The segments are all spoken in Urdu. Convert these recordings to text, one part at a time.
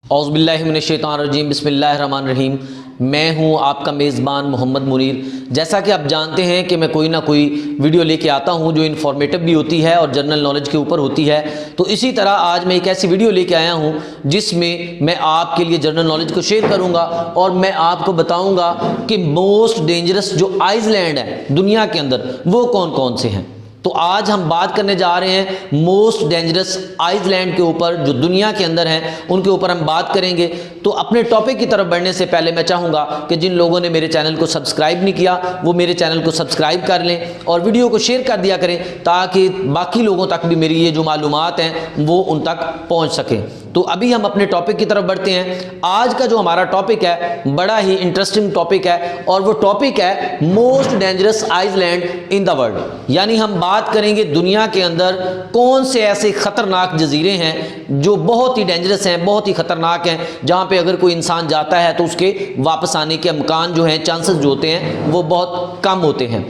اعوذ باللہ من الشیطان الرجیم، بسم اللہ الرحمن الرحیم۔ میں ہوں آپ کا میزبان محمد منیر۔ جیسا کہ آپ جانتے ہیں کہ میں کوئی نہ کوئی ویڈیو لے کے آتا ہوں جو انفارمیٹیو بھی ہوتی ہے اور جنرل نالج کے اوپر ہوتی ہے، تو اسی طرح آج میں ایک ایسی ویڈیو لے کے آیا ہوں جس میں آپ کے لیے جنرل نالج کو شیئر کروں گا اور میں آپ کو بتاؤں گا کہ موسٹ ڈینجرس جو آئس لینڈ ہے دنیا کے اندر وہ کون کون سے ہیں۔ تو آج ہم بات کرنے جا رہے ہیں موسٹ ڈینجرس آئس لینڈ کے اوپر جو دنیا کے اندر ہیں، ان کے اوپر ہم بات کریں گے۔ تو اپنے ٹاپک کی طرف بڑھنے سے پہلے میں چاہوں گا کہ جن لوگوں نے میرے چینل کو سبسکرائب نہیں کیا وہ میرے چینل کو سبسکرائب کر لیں اور ویڈیو کو شیئر کر دیا کریں تاکہ باقی لوگوں تک بھی میری یہ جو معلومات ہیں وہ ان تک پہنچ سکیں۔ تو ابھی ہم اپنے ٹاپک کی طرف بڑھتے ہیں۔ آج کا جو ہمارا ٹاپک ہے بڑا ہی انٹرسٹنگ ٹاپک ہے اور وہ ٹاپک ہے most dangerous island in the world, یعنی ہم بات کریں گے دنیا کے اندر کون سے ایسے خطرناک جزیرے ہیں جو بہت ہی ڈینجرس ہیں، بہت ہی خطرناک ہیں، جہاں پہ اگر کوئی انسان جاتا ہے تو اس کے واپس آنے کے امکان جو ہیں، چانسز جو ہوتے ہیں وہ بہت کم ہوتے ہیں۔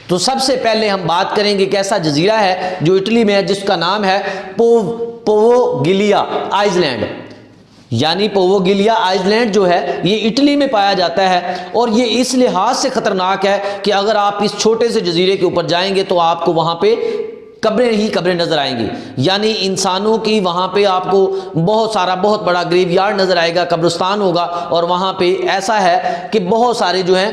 تو سب سے پہلے ہم بات کریں گے ایک ایسا جزیرہ ہے جو اٹلی میں ہے جس کا نام ہے پووگلیا آئس لینڈ، یعنی پووگلیا آئس لینڈ جو ہے یہ اٹلی میں پایا جاتا ہے اور یہ اس لحاظ سے خطرناک ہے کہ اگر آپ اس چھوٹے سے جزیرے کے اوپر جائیں گے تو آپ کو وہاں پہ قبریں ہی قبریں نظر آئیں گی، یعنی انسانوں کی وہاں پہ آپ کو بہت بڑا گریو یارڈ نظر آئے گا، قبرستان ہوگا، اور وہاں پہ ایسا ہے کہ بہت سارے جو ہیں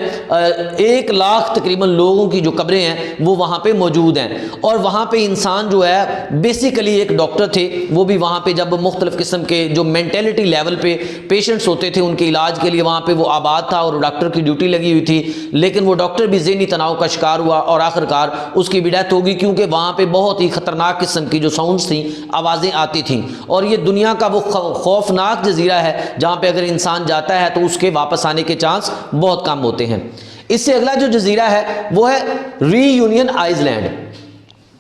1 لاکھ تقریباً لوگوں کی جو قبریں ہیں وہ وہاں پہ موجود ہیں۔ اور وہاں پہ انسان جو ہے بیسیکلی ایک ڈاکٹر تھے، وہ بھی وہاں پہ جب مختلف قسم کے جو مینٹیلٹی لیول پہ پیشنٹس ہوتے تھے ان کے علاج کے لیے وہاں پہ وہ آباد تھا اور ڈاکٹر کی ڈیوٹی لگی ہوئی تھی، لیکن وہ ڈاکٹر بھی ذہنی تناؤ کا شکار ہوا اور آخرکار اس کی بھی ڈیتھ ہوگی، کیونکہ وہاں پہ بہت ہی خطرناک قسم کی جو ساؤنڈز تھیں، آوازیں آتی تھیں، اور یہ دنیا کا وہ خوفناک جزیرہ ہے جہاں پہ اگر انسان جاتا ہے تو اس کے واپس آنے کے چانس بہت کم ہوتے ہیں۔ اس سے اگلا جو جزیرہ ہے وہ ہے ری یونین آئس لینڈ۔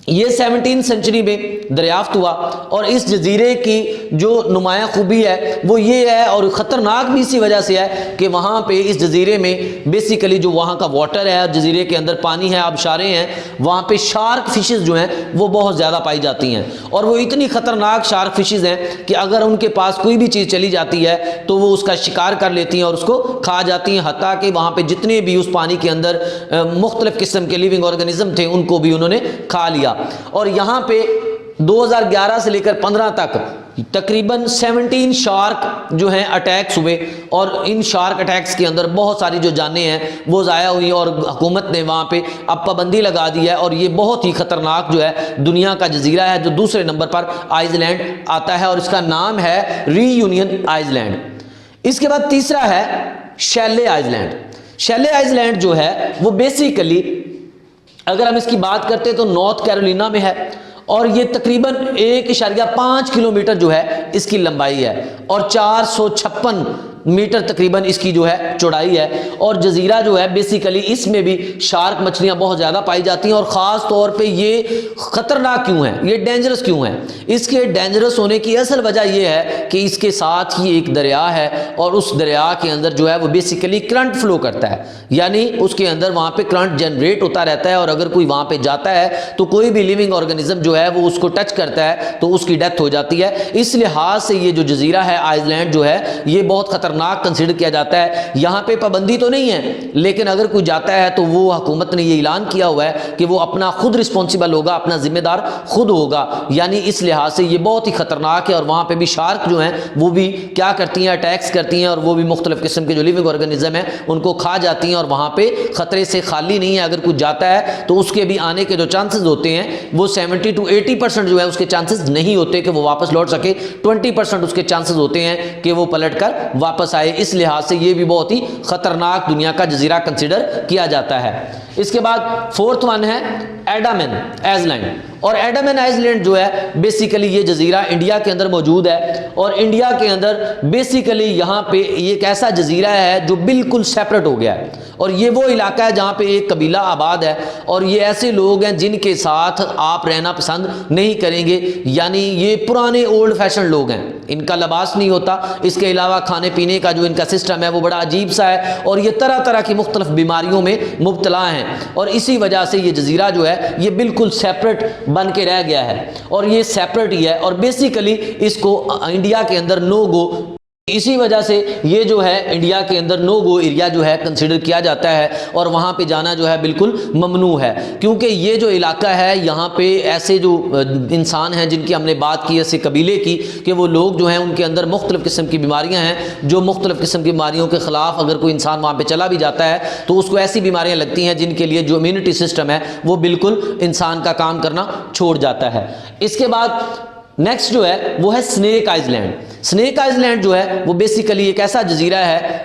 یہ 17 سینچری میں دریافت ہوا اور اس جزیرے کی جو نمایاں خوبی ہے وہ یہ ہے، اور خطرناک بھی اسی وجہ سے ہے کہ وہاں پہ اس جزیرے میں بیسیکلی جو وہاں کا واٹر ہے، جزیرے کے اندر پانی ہے، آبشاریں ہیں، وہاں پہ شارک فشز جو ہیں وہ بہت زیادہ پائی جاتی ہیں، اور وہ اتنی خطرناک شارک فشز ہیں کہ اگر ان کے پاس کوئی بھی چیز چلی جاتی ہے تو وہ اس کا شکار کر لیتی ہیں اور اس کو کھا جاتی ہیں، حتیٰ کہ وہاں پہ جتنے بھی اس پانی کے اندر مختلف قسم کے لیونگ آرگنزم تھے ان کو بھی انہوں نے کھا لیا۔ اور یہاں پہ 2011 سے لے کر 15 تک تقریباً 17 شارک جو ہیں اٹیکس ہوئے، اور ان شارک اٹیکس کے اندر بہت ساری جو جانیں ہیں وہ ضائع ہوئی، اور حکومت نے وہاں پہ اب پابندی لگا دی ہے، اور یہ بہت ہی خطرناک جو ہے دنیا کا جزیرہ ہے جو دوسرے نمبر پر آئس لینڈ آتا ہے، اور اس کا نام ہے ری یونین آئس لینڈ۔ اس کے بعد تیسرا ہے Shelley island. Shelley island جو ہے وہ بیسیکلی اگر ہم اس کی بات کرتے تو نارتھ کیرولینا میں ہے، اور یہ تقریباً 1.5 کلومیٹر جو ہے اس کی لمبائی ہے اور 456 میٹر تقریباً اس کی جو ہے چوڑائی ہے، اور جزیرہ جو ہے بیسیکلی اس میں بھی شارک مچھلیاں بہت زیادہ پائی جاتی ہیں، اور خاص طور پہ یہ خطرناک کیوں ہیں، یہ ڈینجرس کیوں ہیں؟ اس کے ڈینجرس ہونے کی اصل وجہ یہ ہے کہ اس کے ساتھ ہی ایک دریا ہے، اور اس دریا کے اندر جو ہے وہ بیسیکلی کرنٹ فلو کرتا ہے، یعنی اس کے اندر وہاں پہ کرنٹ جنریٹ ہوتا رہتا ہے، اور اگر کوئی وہاں پہ جاتا ہے تو کوئی بھی لیونگ آرگنزم جو ہے وہ اس کو ٹچ کرتا ہے تو اس کی ڈیتھ ہو جاتی ہے۔ اس لحاظ سے یہ جو جزیرہ ہے آئس لینڈ جو ہے یہ بہت خطرناک کنسیڈر کیا جاتا ہے۔ یہاں پہ پابندی تو نہیں ہے، لیکن اگر کوئی جاتا ہے تو وہ حکومت نے یہ اعلان کیا ہوا ہے کہ وہ اپنا خود رسپانسیبل ہوگا، اپنا ذمہ دار خود ہوگا، یعنی اس لحاظ سے یہ بہت ہی خطرناک ہے۔ اور وہاں پہ بھی شارک جو ہیں وہ بھی کیا کرتی ہیں، اٹیکس کرتی ہیں، اور وہ بھی مختلف قسم کے جو لیونگ آرگنزم ہیں ان کو کھا جاتی ہیں، اور وہاں پہ خطرے سے خالی نہیں ہے۔ اگر کوئی جاتا ہے تو اس کے بھی آنے کے جو چانسز ہوتے ہیں وہ 70 to 80% جو ہے اس کے چانسز نہیں ہوتے کہ وہ واپس لوٹ سکے، 20% اس کے چانسز ہوتے ہیں کہ وہ پلٹ کر واپس آئے۔ اس لحاظ سے یہ بھی بہت ہی خطرناک دنیا کا جزیرہ کنسیڈر کیا جاتا ہے۔ اس کے بعد 4th ون ہے اینڈامین آئس لینڈ، اور اینڈامین آئس لینڈ جو ہے بیسیکلی یہ جزیرہ انڈیا کے اندر موجود ہے، اور انڈیا کے اندر بیسیکلی یہاں پہ ایک ایسا جزیرہ ہے جو بالکل سیپریٹ ہو گیا ہے، اور یہ وہ علاقہ ہے جہاں پہ ایک قبیلہ آباد ہے، اور یہ ایسے لوگ ہیں جن کے ساتھ آپ رہنا پسند نہیں کریں گے، یعنی یہ پرانے اولڈ فیشن لوگ ہیں، ان کا لباس نہیں ہوتا، اس کے علاوہ کھانے پینے کا جو ان کا سسٹم ہے وہ بڑا عجیب سا ہے، اور یہ طرح طرح کی مختلف بیماریوں میں مبتلا ہیں، اور اسی وجہ سے یہ جزیرہ جو ہے یہ بالکل سیپریٹ بن کے رہ گیا ہے، اور یہ سیپریٹ ہی ہے، اور بیسیکلی اس کو انڈیا کے اندر نو گو اسی وجہ سے یہ جو ہے انڈیا کے اندر نو گو ایریا جو ہے کنسیڈر کیا جاتا ہے اور وہاں پہ جانا جو ہے بالکل ممنوع ہے، کیونکہ یہ جو علاقہ ہے یہاں پہ ایسے جو انسان ہیں جن کی ہم نے بات کی ایسے قبیلے کی کہ وہ لوگ جو ہیں ان کے اندر مختلف قسم کی بیماریاں ہیں، جو مختلف قسم کی بیماریوں کے خلاف اگر کوئی انسان وہاں پہ چلا بھی جاتا ہے تو اس کو ایسی بیماریاں لگتی ہیں جن کے لیے جو امیونٹی سسٹم ہے وہ بالکل انسان کا کام کرنا چھوڑ جاتا ہے۔ اس کے بعد نیکسٹ جو ہے وہ ہے snake island. Snake island جو ہے وہ بیسیکلی ایک ایسا جزیرہ ہے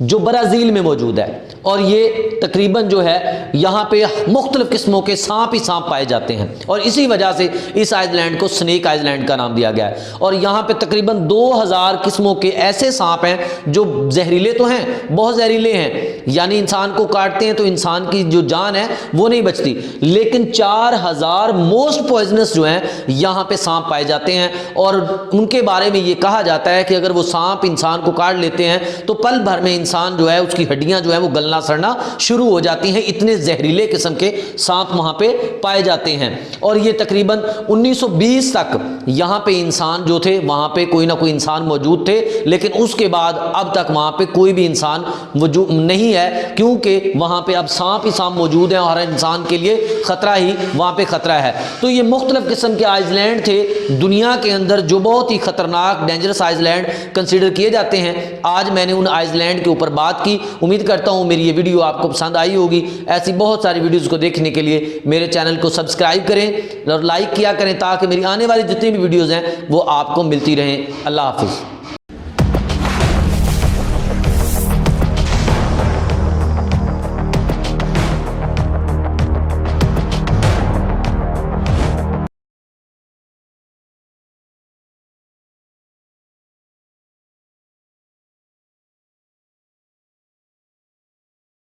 جو برازیل میں موجود ہے، اور یہ تقریباً جو ہے یہاں پہ مختلف قسموں کے سانپ ہی سانپ پائے جاتے ہیں، اور اسی وجہ سے اس آئز لینڈ کو سنیک آئز لینڈ کا نام دیا گیا ہے۔ اور یہاں پہ تقریباً 2000 قسموں کے ایسے سانپ ہیں جو زہریلے تو ہیں، بہت زہریلے ہیں، یعنی انسان کو کاٹتے ہیں تو انسان کی جو جان ہے وہ نہیں بچتی، لیکن 4000 موسٹ پوائزنس جو ہیں یہاں پہ سانپ پائے جاتے ہیں، اور ان کے بارے میں یہ کہا جاتا ہے کہ اگر وہ سانپ انسان کو کاٹ لیتے ہیں تو پل بھر میں انسان جو ہے اس کی ہڈیاں جو ہے وہ گلنا سڑنا شروع ہو جاتی ہیں، اتنے زہریلے قسم کے سانپ وہاں پہ پائے جاتے ہیں۔ اور یہ تقریباً 1920 تک یہاں پہ انسان جو تھے وہاں پہ کوئی نہ کوئی انسان موجود تھے، لیکن اس کے بعد اب تک وہاں پہ کوئی بھی انسان موجود نہیں ہے، کیونکہ وہاں پہ اب سانپ ہی سانپ موجود ہیں اور ہر انسان کے لیے خطرہ ہی وہاں پہ خطرہ ہے۔ تو یہ مختلف قسم کے آئز لینڈ تھے دنیا کے اندر جو بہت ہی خطرناک ڈینجرس آئز لینڈ کنسیڈر کیے جاتے ہیں۔ آج میں نے ان آئز لینڈ کے اوپر بات کی، امید کرتا ہوں میری یہ ویڈیو آپ کو پسند آئی ہوگی۔ ایسی بہت ساری ویڈیوز کو دیکھنے کے لیے میرے چینل کو سبسکرائب کریں اور لائک کیا کریں تاکہ میری آنے والی جتنی بھی ویڈیوز ہیں وہ آپ کو ملتی رہیں۔ اللہ حافظ۔